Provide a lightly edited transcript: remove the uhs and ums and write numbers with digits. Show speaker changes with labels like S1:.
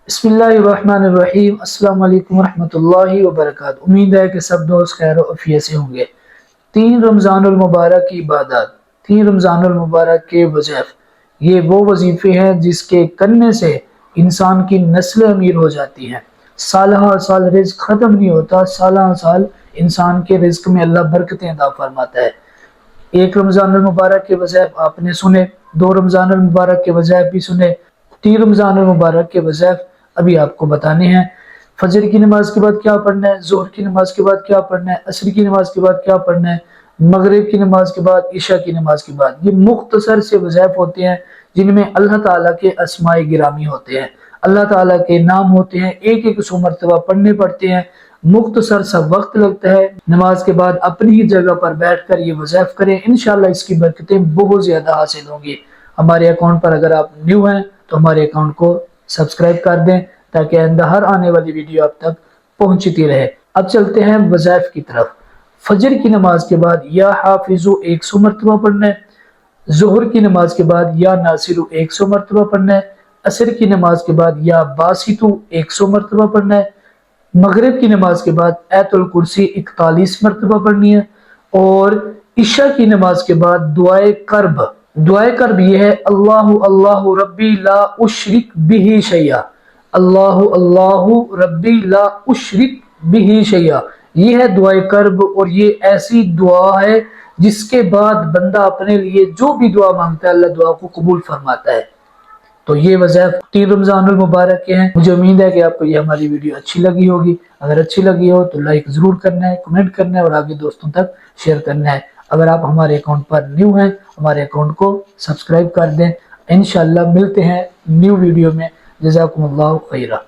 S1: बिस्मिल्लाहिर्रहमानिर्रहीम। अस्सलाम वालेकुम रहमतुल्लाहि व बरकातहू। उम्मीद है कि सब दोस्त खैर आफियत से होंगे। 3 रमज़ानुल मुबारक की इबादत, 3 रमज़ानुल मुबारक के वज़ीफ़े, ये वो वजीफे हैं जिसके करने से इंसान की नस्लें अमीर हो जाती हैं। साल साल रिज़्क ख़त्म नहीं होता, साल साल इंसान के रिज़्क में अल्लाह बरकतें अता फरमाता है। 1 रमज़ानुल मुबारक के वज़ीफ़े आपने सुने, 2 रमज़ानुल मुबारक के वज़ीफ़े भी सुने, 3 रमज़ानुल मुबारक के वज़ीफ़े अभी आपको बताने हैं। फजर की नमाज के बाद क्या पढ़ना है, जोहर की नमाज के बाद क्या पढ़ना है, असर की नमाज के बाद क्या पढ़ना है, मगरिब की नमाज के बाद, इशा की नमाज के बाद। ये मुख्तसर से वज़ीफ़े होते हैं जिनमें अल्लाह ताला के अस्माए गिरामी होते हैं, अल्लाह ताला के नाम होते हैं। एक एक 100 मरतबा पढ़ने पड़ते हैं, मुख्तसर सा वक्त लगता है। नमाज के बाद अपनी ही जगह पर बैठ कर ये वज़ीफ़े करें, इंशाअल्लाह इसकी बरकतें बहुत ज़्यादा हासिल होंगी। हमारे अकाउंट पर अगर आप न्यू हैं तो हमारे अकाउंट को सब्सक्राइब कर दें ताकि आइंदा हर आने वाली वीडियो आप तक पहुंचती रहे। अब चलते हैं वज़ीफ़े की तरफ। फजर की नमाज के बाद या हाफिजु 100 मरतबा पढ़ना है, जोहर की नमाज के बाद या नासिरु 100 मरतबा पढ़ना है, असर की नमाज के बाद या बासितु 100 मरतबा पढ़ना है, मगरिब की नमाज के बाद आयतुल कुर्सी 41 मरतबा पढ़नी है, और इशा की नमाज के बाद दुआए कर्ब ये है अल्लाहु अल्लाहु रब्बी ला उशरिक बिही शैया, अल्लाहु अल्लाहु रब्बी ला उशरिक बिही शैया। ये है दुआए कर्ब, और ये ऐसी दुआ है जिसके बाद बंदा अपने लिए जो भी दुआ मांगता है अल्लाह दुआ को कबूल फरमाता है। तो ये वज़ीफ़े 3 रमज़ानुल मुबारक के हैं। मुझे उम्मीद है कि आपको ये हमारी वीडियो अच्छी लगी होगी। अगर अच्छी लगी हो तो लाइक ज़रूर करना है, कमेंट करना है और आगे दोस्तों तक शेयर करना है। अगर आप हमारे अकाउंट पर न्यू हैं, हमारे अकाउंट को सब्सक्राइब कर दें। इंशाअल्लाह मिलते हैं न्यू वीडियो में। जज़ाकुमुल्लाहु खैरा।